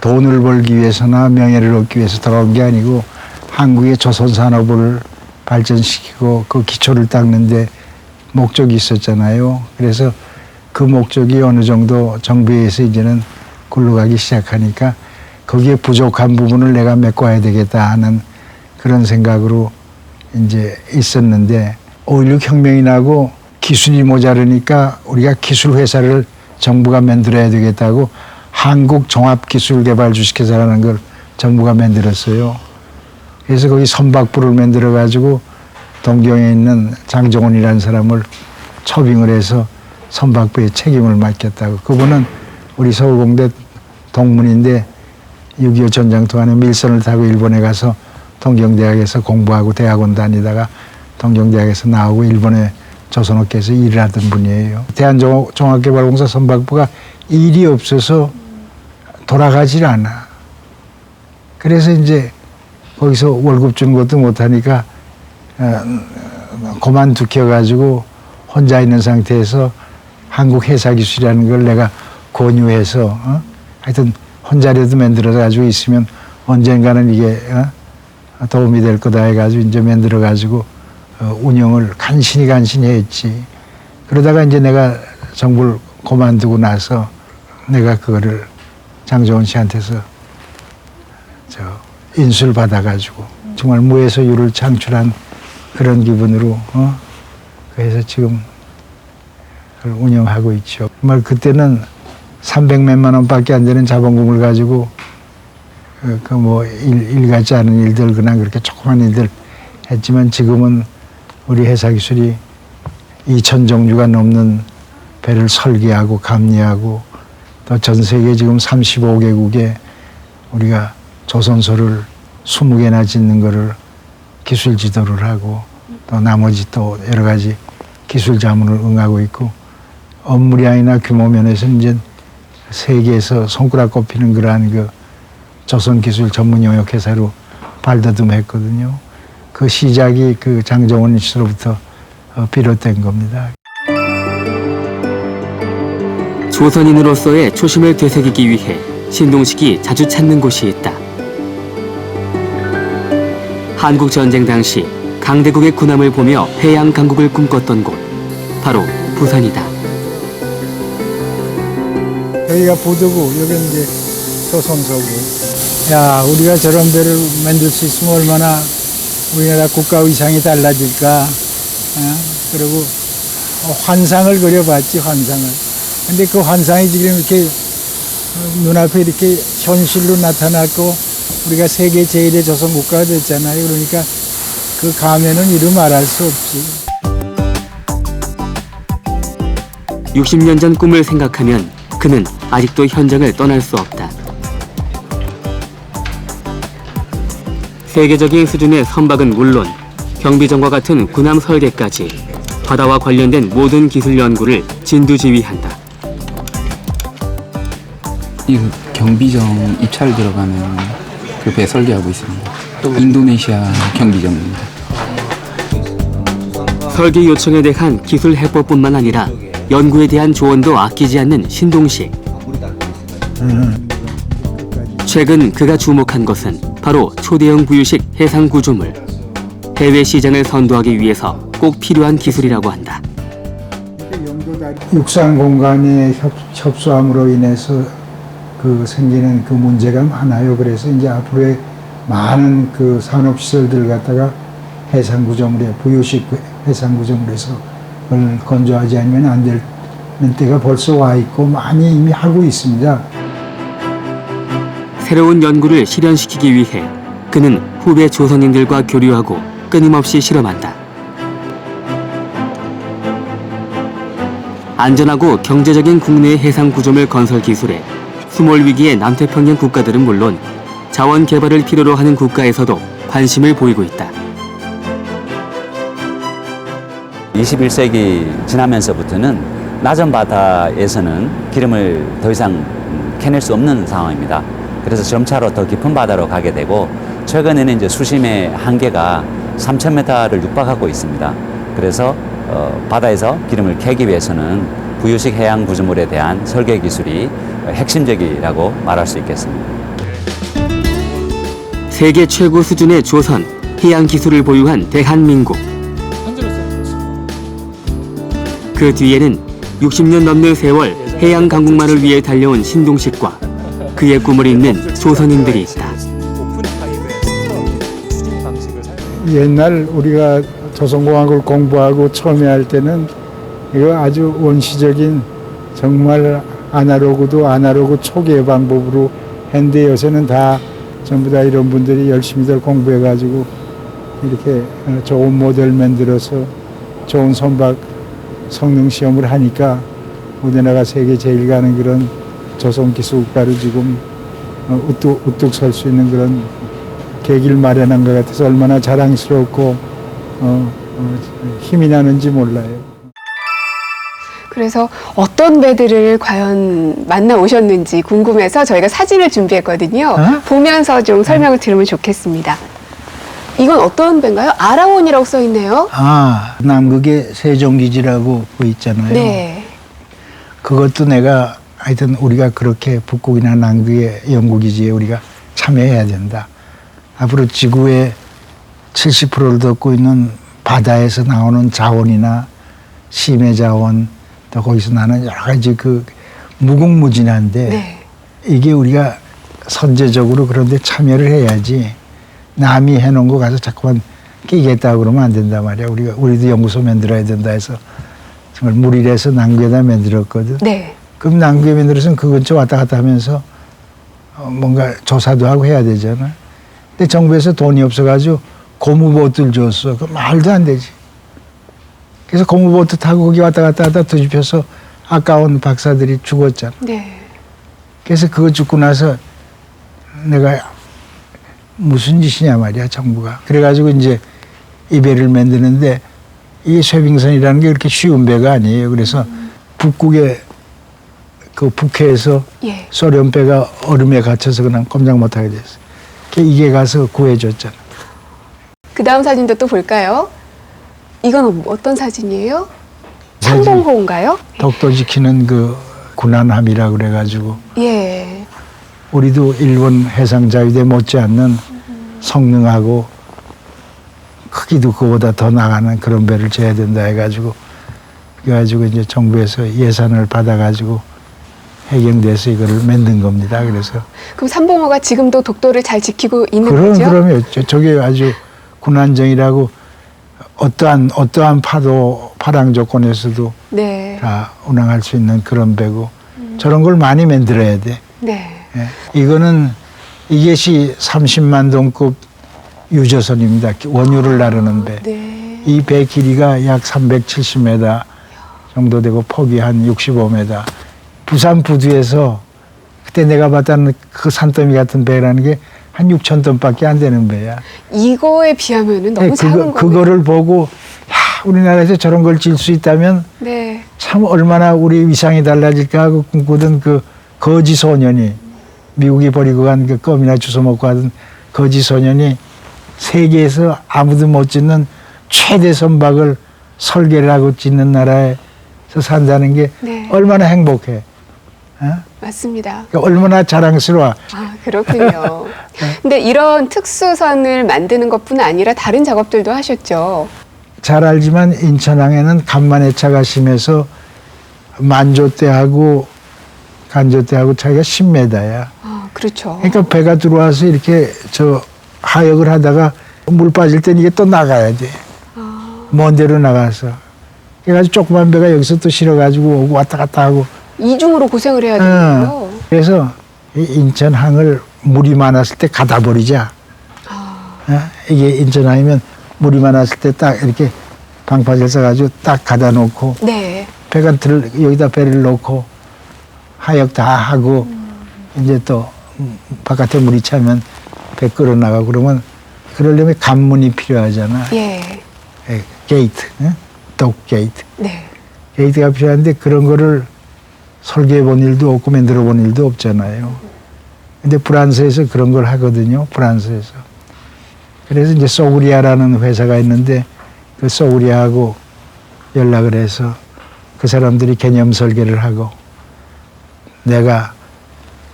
돈을 벌기 위해서나 명예를 얻기 위해서 돌아온 게 아니고 한국의 조선산업을 발전시키고 그 기초를 닦는데 목적이 있었잖아요. 그래서 그 목적이 어느 정도 정부에서 이제는 굴러가기 시작하니까 거기에 부족한 부분을 내가 메꿔야 되겠다 하는 그런 생각으로 이제 있었는데 5.16 혁명이 나고 기술이 모자르니까 우리가 기술 회사를 정부가 만들어야 되겠다고 한국종합기술개발주식회사라는 걸 정부가 만들었어요. 그래서 거기 선박부를 만들어 가지고 동경에 있는 장정원이라는 사람을 초빙을 해서 선박부의 책임을 맡겼다고. 그분은 우리 서울공대 동문인데 6.25 전쟁 동안에 밀선을 타고 일본에 가서 동경대학에서 공부하고 대학원 다니다가 동경대학에서 나오고 일본의 조선업계에서 일을 하던 분이에요. 대한종합개발공사 선박부가 일이 없어서 돌아가질 않아. 그래서 이제 거기서 월급 주는 것도 못하니까 그만두켜가지고 혼자 있는 상태에서 한국 해사기술이라는 걸 내가 권유해서 하여튼 혼자라도 만들어 가지고 있으면 언젠가는 이게 도움이 될 거다 해가지고 이제 만들어 가지고 운영을 간신히 했지. 그러다가 이제 내가 정부를 그만두고 나서 내가 그거를 장정원 씨한테서 인수를 받아가지고 정말 무에서 유를 창출한 그런 기분으로 그래서 지금 그걸 운영하고 있죠. 정말 그때는 300몇만 원밖에 안 되는 자본금을 가지고 그 뭐 일 같지 않은 일들 그냥 그렇게 조그만 일들 했지만 지금은 우리 해사기술이 2,000종류가 넘는 배를 설계하고 감리하고 또 전 세계 지금 35개국에 우리가 조선소를 20개나 짓는 거를 기술 지도를 하고 또 나머지 또 여러 가지 기술 자문을 응하고 있고 업무량이나 규모 면에서는 이제 세계에서 손가락 꼽히는 그러한 그 조선기술 전문 영역 회사로 발돋움했거든요. 그 시작이 그 장정원 씨로부터 비롯된 겁니다. 조선인으로서의 초심을 되새기기 위해 신동식이 자주 찾는 곳이 있다. 한국 전쟁 당시 강대국의 군함을 보며 해양 강국을 꿈꿨던 곳, 바로 부산이다. 여기가 부두고 여기 이제 조선소고. 야, 우리가 저런 배를 만들 수 있으면 얼마나 우리나라 국가 의상이 달라질까. 그리고 환상을 그려봤지, 환상을. 근데 그 환상이 지금 이렇게 눈앞에 이렇게 현실로 나타났고 우리가 세계 제1의 조선 국가가 됐잖아요. 그러니까 그 감회는 이루 말할 수 없지. 60년 전 꿈을 생각하면 그는 아직도 현장을 떠날 수 없다. 세계적인 수준의 선박은 물론 경비정과 같은 군함 설계까지 바다와 관련된 모든 기술 연구를 진두지휘한다. 이 경비정 입찰 들어가는 그 배 설계하고 있습니다. 또 인도네시아 경비정입니다. 설계 요청에 대한 기술 해법뿐만 아니라 연구에 대한 조언도 아끼지 않는 신동식. 최근 그가 주목한 것은 바로 초대형 부유식 해상 구조물. 해외 시장을 선도하기 위해서 꼭 필요한 기술이라고 한다. 육상 공간의 협소함으로 인해서 그 생기는 그 문제가 많아요. 그래서 이제 앞으로의 많은 그 산업 시설들을 갖다가 해상 구조물에 부유식 해상 구조물에서 그걸 건조하지 않으면 안 되는 때가 벌써 와 있고 많이 이미 하고 있습니다. 새로운 연구를 실현시키기 위해 그는 후배 조선인들과 교류하고 끊임없이 실험한다. 안전하고 경제적인 국내 해상 구조물 건설 기술에 수몰 위기의 남태평양 국가들은 물론 자원 개발을 필요로 하는 국가에서도 관심을 보이고 있다. 21세기 지나면서부터는 낮은 바다에서는 기름을 더 이상 캐낼 수 없는 상황입니다. 그래서 점차로 더 깊은 바다로 가게 되고 최근에는 이제 수심의 한계가 3,000m를 육박하고 있습니다. 그래서 바다에서 기름을 캐기 위해서는 부유식 해양 구조물에 대한 설계 기술이 핵심적이라고 말할 수 있겠습니다. 세계 최고 수준의 조선, 해양 기술을 보유한 대한민국. 그 뒤에는 60년 넘는 세월 해양 강국만을 위해 달려온 신동식과 그의 꿈을 잇는 조선인들이 있다. 옛날 우리가 조선공학을 공부하고 처음에 할 때는 이거 아주 원시적인 정말 아날로그 초기의 방법으로 했는데 요새는 다 전부 다 이런 분들이 열심히들 공부해가지고 이렇게 좋은 모델 만들어서 좋은 선박 성능 시험을 하니까 우리나라가 세계 제일 가는 그런 조선 기술국가로 지금 우뚝 설 수 있는 그런 계기를 마련한 것 같아서 얼마나 자랑스럽고 힘이 나는지 몰라요. 그래서 어떤 배들을 과연 만나 오셨는지 궁금해서 저희가 사진을 준비했거든요. 보면서 좀 설명을 들으면 좋겠습니다. 이건 어떤 배인가요? 아라원이라고 써 있네요. 아, 남극의 세종기지라고 그 있잖아요. 네. 그것도 내가 하여튼 우리가 그렇게 북극이나 남극의 연구기지에 우리가 참여해야 된다. 앞으로 지구의 70%를 덮고 있는 바다에서 나오는 자원이나 심해 자원, 또 거기서 나는 여러 가지 그 무궁무진한데 네. 이게 우리가 선제적으로 그런데 참여를 해야지 남이 해놓은 거 가서 자꾸만 끼겠다 그러면 안 된단 말이야. 우리도 연구소 만들어야 된다 해서 정말 무리해서 남극에다 만들었거든. 네. 그럼 남극에 만들어서는 그 근처 왔다 갔다 하면서 뭔가 조사도 하고 해야 되잖아. 근데 정부에서 돈이 없어가지고 고무보트를 줬어. 그 말도 안 되지. 그래서 고무보트 타고 거기 왔다 갔다 하다 뒤집혀서 아까운 박사들이 죽었잖아. 네. 그래서 그거 죽고 나서 내가 무슨 짓이냐 말이야, 정부가. 그래가지고 이제 이 배를 만드는데 이 쇠빙선이라는 게 그렇게 쉬운 배가 아니에요. 그래서 북극의 그 북해에서 예. 소련 배가 얼음에 갇혀서 그냥 꼼짝 못하게 됐어. 이게 가서 구해줬잖아. 그 다음 사진도 또 볼까요? 이건 어떤 사진이에요? 사진. 창봉호인가요? 독도 지키는 그 군함이라 그래가지고 예. 우리도 일본 해상자위대 못지않는 성능하고 크기도 그보다 더 나가는 그런 배를 지어야 된다 해가지고 그래가지고 이제 정부에서 예산을 받아가지고 해경돼서 이거를 만든 겁니다. 그래서 그럼 삼봉호가 지금도 독도를 잘 지키고 있는 거죠? 그럼요. 저게 아주 군안정이라고 어떠한 파랑 조건에서도 네. 다 운항할 수 있는 그런 배고 저런 걸 많이 만들어야 돼. 네. 예. 이거는 이것이 30만 동급 유조선입니다. 원유를 나르는 배. 네. 이 배 길이가 약 370m 정도 되고 폭이 한 65m. 부산 부두에서 그때 내가 봤다는 그 산더미 같은 배라는 게 한 6천 톤밖에 안 되는 배야. 이거에 비하면은 너무 작은 거예요. 그거를 보고 야, 우리나라에서 저런 걸 질 수 있다면 네. 참 얼마나 우리 위상이 달라질까 하고 꿈꾸던 그 거지 소년이 미국이 버리고 간 그 껌이나 주워 먹고 하던 거지 소년이 세계에서 아무도 못 짓는 최대 선박을 설계를 하고 짓는 나라에서 산다는 게 네. 얼마나 행복해. 어? 맞습니다. 그러니까 얼마나 자랑스러워. 아, 그렇군요. 근데 이런 특수선을 만드는 것뿐 아니라 다른 작업들도 하셨죠. 잘 알지만 인천항에는 간만해차가 심해서 만조대하고 간조대하고 차이가 10m야. 아, 그렇죠. 그러니까 배가 들어와서 이렇게 저 하역을 하다가 물 빠질 땐 이게 또 나가야 돼. 먼 데로 나가서. 그래가지고 조그만 배가 여기서 또 실어가지고 오고 왔다 갔다 하고. 이중으로 고생을 해야 되는데요. 그래서 이 인천항을 물이 많았을 때 가다 버리자. 이게 인천항이면 물이 많았을 때 딱 이렇게 방파제를 써가지고 딱 가다 놓고 네. 배가 여기다 배를 놓고 하역 다 하고 이제 또 바깥에 물이 차면 배 끌어나가고 그러면 그러려면 관문이 필요하잖아. 예. 게이트, 독 게이트. 네. 게이트가 필요한데 그런 거를 설계해 본 일도 없고 만들어 본 일도 없잖아요. 근데 프랑스에서 그런 걸 하거든요. 프랑스에서. 그래서 이제 소우리아라는 회사가 있는데 그 소우리아하고 연락을 해서 그 사람들이 개념 설계를 하고 내가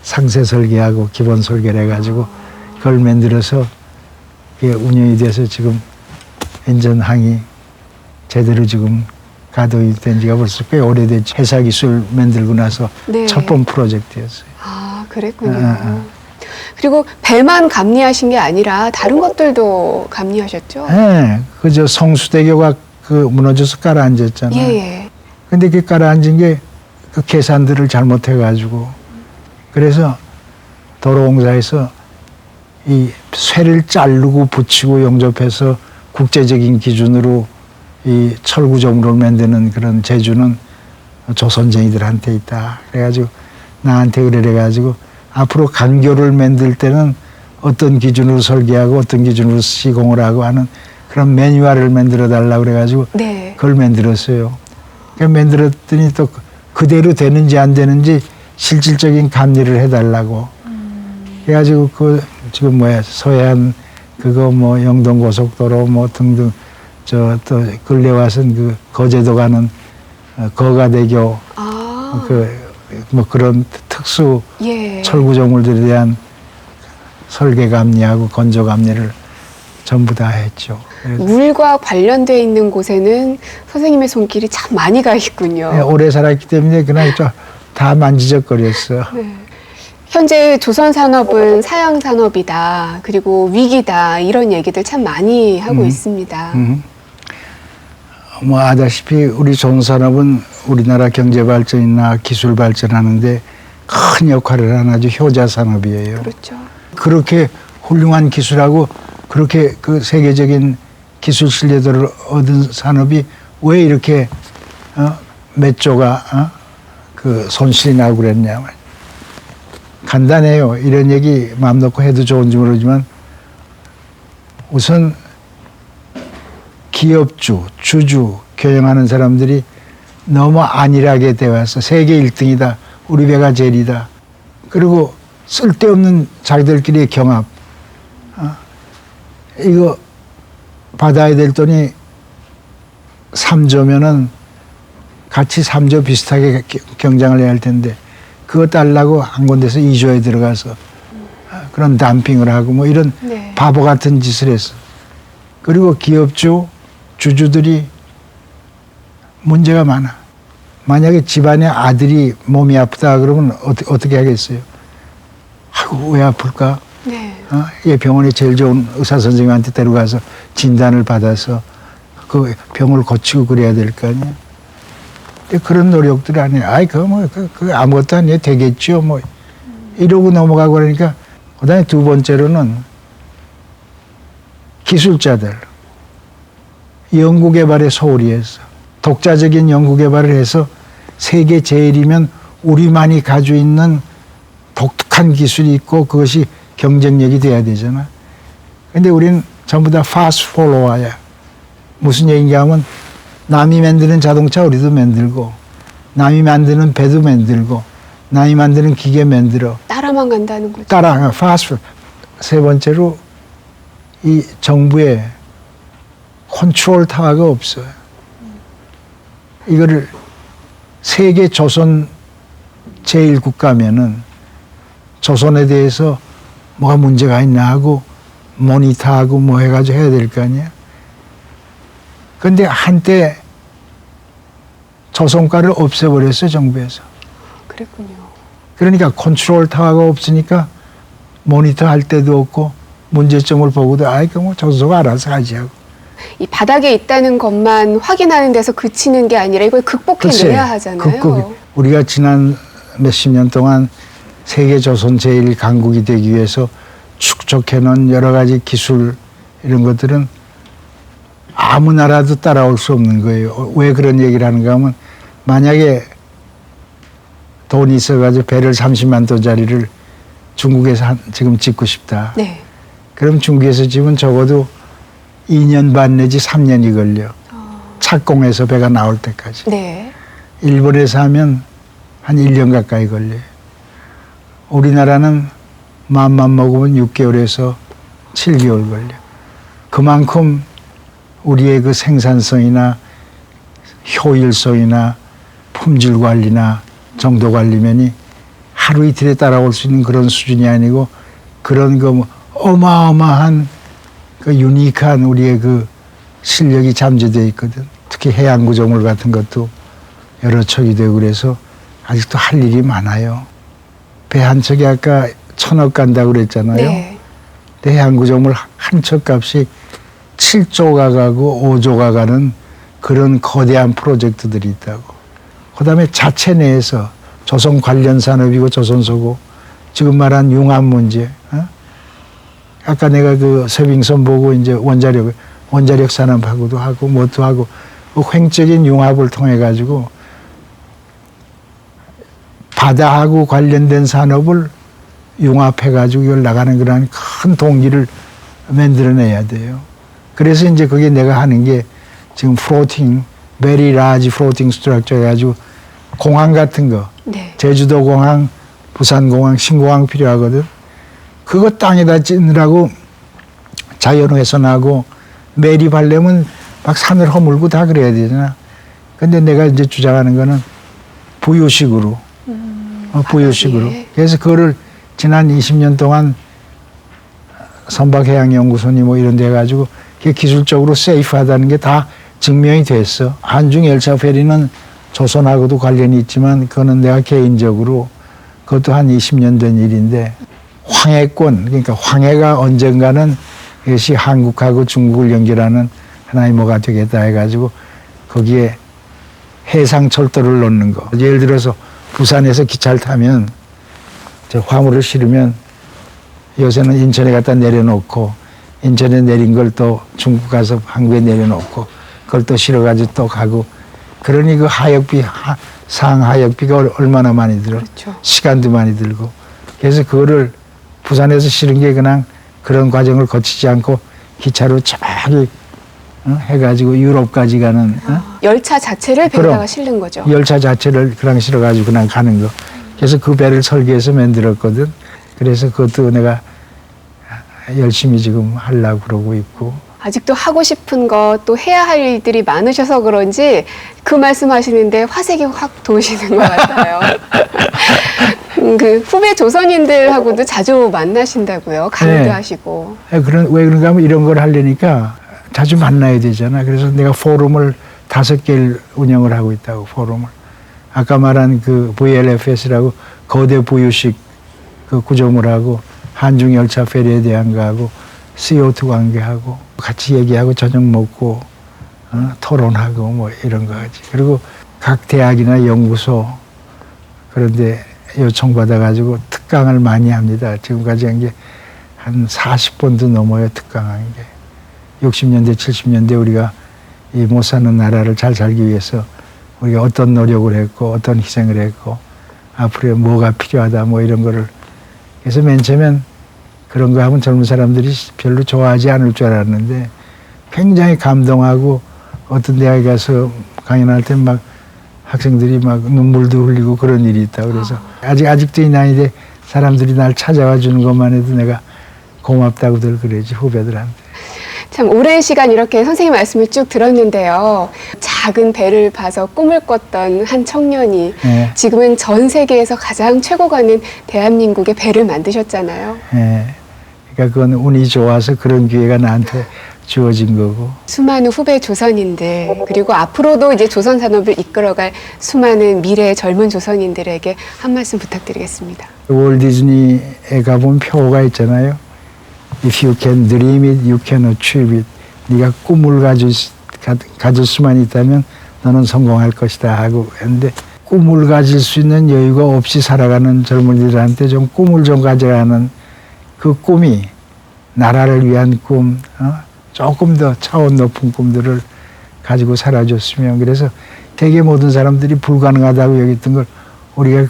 상세 설계하고 기본 설계를 해가지고 그걸 만들어서 그게 운영이 돼서 지금 인천항이 제대로 지금 가동이 된 지가 벌써 꽤 오래됐죠. 회사 기술 만들고 나서 네. 첫 번 프로젝트였어요. 아, 그랬군요. 그리고 배만 감리하신 게 아니라 다른 것들도 감리하셨죠? 네, 그저 성수대교가 그 무너져서 가라앉았잖아요. 예, 예. 근데 그 가라앉은 게 그 계산들을 잘못해가지고 그래서 도로공사에서 이 쇠를 자르고 붙이고 용접해서 국제적인 기준으로 이 철구조물을 만드는 그런 재주는 조선쟁이들한테 있다. 그래가지고 나한테 그래가지고 앞으로 간교를 만들 때는 어떤 기준으로 설계하고 어떤 기준으로 시공을 하고 하는 그런 매뉴얼을 만들어 달라고 그래가지고 네. 그걸 만들었어요. 그러니까 만들었더니 또 그대로 되는지 안 되는지 실질적인 감리를 해달라고. 그래가지고 그 지금 서해안 그거 뭐 영동고속도로 뭐 등등 저 또 근래 와서는 그 거제도 가는 거가대교 아, 그 뭐 그런 특수 예. 철구조물들에 대한 설계 감리하고 건조 감리를 전부 다 했죠. 그래서 물과 관련돼 있는 곳에는 선생님의 손길이 참 많이 가 있군요. 오래 살았기 때문에 그날 다 만지작거렸어. 네. 현재 조선 산업은 사양 산업이다. 그리고 위기다. 이런 얘기들 참 많이 하고 있습니다. 뭐 아다시피 우리 조선산업은 우리나라 경제 발전이나 기술 발전하는데 큰 역할을 하는 아주 효자 산업이에요. 그렇죠. 그렇게 훌륭한 기술하고 그렇게 그 세계적인 기술 신뢰도를 얻은 산업이 왜 이렇게 몇 조가 그 손실이 나고 그랬냐. 간단해요. 이런 얘기 마음 놓고 해도 좋은지 모르지만 우선 기업주, 주주, 경영하는 사람들이 너무 안일하게 되어서 세계 1등이다. 우리 배가 제일이다. 그리고 쓸데없는 자기들끼리의 경합. 이거 받아야 될 돈이 3조면은 같이 3조 비슷하게 경쟁을 해야 할 텐데 그거 달라고 한 군데서 2조에 들어가서 그런 덤핑을 하고 뭐 이런 네. 바보 같은 짓을 했어. 그리고 기업주, 주주들이 문제가 많아. 만약에 집안에 아들이 몸이 아프다 그러면 어떻게 하겠어요? 아이고, 왜 아플까? 네. 얘 병원에 제일 좋은 의사 선생님한테 데려가서 진단을 받아서 그 병을 고치고 그래야 될 거 아니에요. 근데 그런 노력들 안 해. 아이, 그거 아무것도 아니에요. 되겠죠. 뭐. 이러고 넘어가고 그러니까. 그 다음에 두 번째로는 기술자들. 연구개발에 소홀히 했어. 독자적인 연구개발을 해서 세계 제일이면 우리만이 가지고 있는 독특한 기술이 있고 그것이 경쟁력이 돼야 되잖아. 근데 우리는 전부 다 fast follower야. 무슨 얘기인가 하면 남이 만드는 자동차 우리도 만들고 남이 만드는 배도 만들고 남이 만드는 기계 만들어. 따라만 간다는 거죠. 따라 fast. 세 번째로 이 정부의 컨트롤 타워가 없어요. 이거를 세계 조선 제1국가면은 조선에 대해서 뭐가 문제가 있나 하고 모니터하고 뭐 해가지고 해야 될 거 아니야. 근데 한때 조선가를 없애버렸어요, 정부에서. 그랬군요. 그러니까 컨트롤 타워가 없으니까 모니터 할 때도 없고 문제점을 보고도 아이, 뭐 조선소가 알아서 하지 하고. 이 바닥에 있다는 것만 확인하는 데서 그치는 게 아니라 이걸 극복해내야 하잖아요. 우리가 지난 몇십 년 동안 세계 조선 제일 강국이 되기 위해서 축적해놓은 여러 가지 기술 이런 것들은 아무 나라도 따라올 수 없는 거예요. 왜 그런 얘기를 하는가 하면 만약에 돈이 있어가지고 배를 30만 톤짜리를 중국에서 지금 짓고 싶다. 네. 그럼 중국에서 지면 적어도 2년 반 내지 3년이 걸려. 착공해서 배가 나올 때까지. 네. 일본에서 하면 한 1년 가까이 걸려요. 우리나라는 마음만 먹으면 6개월에서 7개월 걸려. 그만큼 우리의 그 생산성이나 효율성이나 품질 관리나 정도 관리면이 하루 이틀에 따라올 수 있는 그런 수준이 아니고 그런 그 어마어마한 그 유니크한 우리의 그 실력이 잠재되어 있거든. 특히 해양 구조물 같은 것도 여러 척이 되고 그래서 아직도 할 일이 많아요. 배 한 척이 아까 1,000억 간다고 그랬잖아요. 네. 근데 해양 구조물 한 척 값이 7조가 가고 5조가 가는 그런 거대한 프로젝트들이 있다고. 그다음에 자체 내에서 조선 관련 산업이고 조선소고 지금 말한 융합 문제. 아까 내가 그 서빙선 보고 이제 원자력 산업하고도 하고 뭐도 하고 그 횡적인 융합을 통해 가지고 바다하고 관련된 산업을 융합해 가지고 이걸 나가는 그런 큰 동기를 만들어내야 돼요. 그래서 이제 그게 내가 하는 게 지금 floating, very large floating structure 해가지고 공항 같은 거, 네. 제주도 공항, 부산 공항, 신공항 필요하거든. 그거 땅에다 찌느라고 자연훼손하고 매립하려면 막 산을 허물고 다 그래야 되잖아. 근데 내가 이제 주장하는 거는 부유식으로, 부유식으로. 바닥에. 그래서 그거를 지난 20년 동안 선박해양연구소니 뭐 이런 데 가지고 그게 기술적으로 세이프하다는 게 다 증명이 됐어. 한중 열차 페리는 조선하고도 관련이 있지만 그거는 내가 개인적으로 그것도 한 20년 된 일인데 황해권, 그러니까 황해가 언젠가는 이것이 한국하고 중국을 연결하는 하나의 뭐가 되겠다 해가지고 거기에 해상철도를 놓는 거. 예를 들어서 부산에서 기차를 타면 저 화물을 실으면 요새는 인천에 갖다 내려놓고 인천에 내린 걸 또 중국 가서 한국에 내려놓고 그걸 또 실어가지고 또 가고 그러니 그 하역비, 상하역비가 얼마나 많이 들어. 그렇죠. 시간도 많이 들고. 그래서 그거를 부산에서 실은 게 그냥 그런 과정을 거치지 않고 기차로 저기 해가지고 유럽까지 가는 열차 자체를 배에다가 그럼. 실는 거죠. 열차 자체를 그냥 실어가지고 그냥 가는 거. 그래서 그 배를 설계해서 만들었거든. 그래서 그것도 내가 열심히 지금 하려고 그러고 있고. 아직도 하고 싶은 것 또 해야 할 일들이 많으셔서 그런지 그 말씀하시는데 화색이 확 도시는 것 같아요. 그 후배 조선인들하고도 자주 만나신다고요. 강의도 네. 하시고. 왜 그런가 하면 이런 걸 하려니까 자주 만나야 되잖아. 그래서 내가 포럼을 5개를 운영을 하고 있다고, 포럼을. 아까 말한 그 VLFS라고 거대 부유식 그 구조물하고 한중 열차 페리에 대한 거하고 CO2 관계하고 같이 얘기하고 저녁 먹고 토론하고 뭐 이런 거 하지. 그리고 각 대학이나 연구소 그런데 요청받아가지고 특강을 많이 합니다. 지금까지 한 게 한 40번도 넘어요, 특강한 게. 60년대, 70년대 우리가 이 못 사는 나라를 잘 살기 위해서 우리가 어떤 노력을 했고 어떤 희생을 했고 앞으로 뭐가 필요하다 뭐 이런 거를. 그래서 맨 처음엔 그런 거 하면 젊은 사람들이 별로 좋아하지 않을 줄 알았는데 굉장히 감동하고 어떤 대학에 가서 강연할 때 막 학생들이 막 눈물도 흘리고 그런 일이 있다. 그래서 아직도 이 나이에 사람들이 날 찾아와 주는 것만 해도 내가 고맙다고들 그러지, 후배들한테. 참 오랜 시간 이렇게 선생님 말씀을 쭉 들었는데요. 작은 배를 봐서 꿈을 꿨던 한 청년이 예. 지금은 전 세계에서 가장 최고가는 대한민국의 배를 만드셨잖아요. 예. 그러니까 그건 운이 좋아서 그런 기회가 나한테 주어진 거고. 수많은 후배 조선인들 그리고 앞으로도 이제 조선 산업을 이끌어갈 수많은 미래의 젊은 조선인들에게 한 말씀 부탁드리겠습니다. 월트 디즈니에 가본 표가 있잖아요. If you can dream it, you can achieve it. 네가 꿈을 가질 수만 있다면 너는 성공할 것이다 하고 했는데 꿈을 가질 수 있는 여유가 없이 살아가는 젊은이들한테 좀 꿈을 좀 가져가는 그 꿈이 나라를 위한 꿈, 조금 더 차원 높은 꿈들을 가지고 살아줬으면. 그래서 되게 모든 사람들이 불가능하다고 여겼던 걸 우리가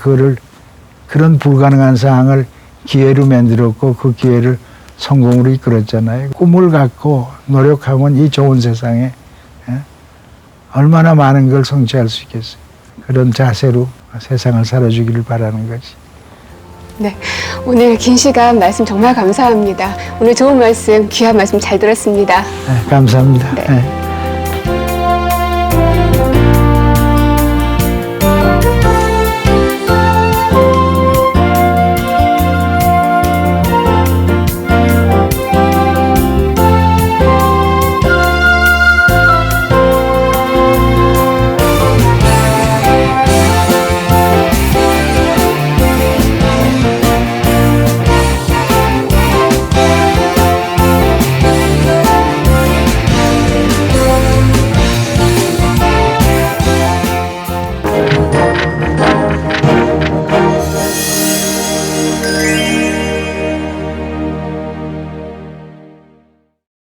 그런 불가능한 상황을 기회로 만들었고 그 기회를 성공으로 이끌었잖아요. 꿈을 갖고 노력하면 이 좋은 세상에 얼마나 많은 걸 성취할 수 있겠어요. 그런 자세로 세상을 살아주기를 바라는 거지. 네, 오늘 긴 시간 말씀 정말 감사합니다. 오늘 좋은 말씀, 귀한 말씀 잘 들었습니다. 감사합니다. 네.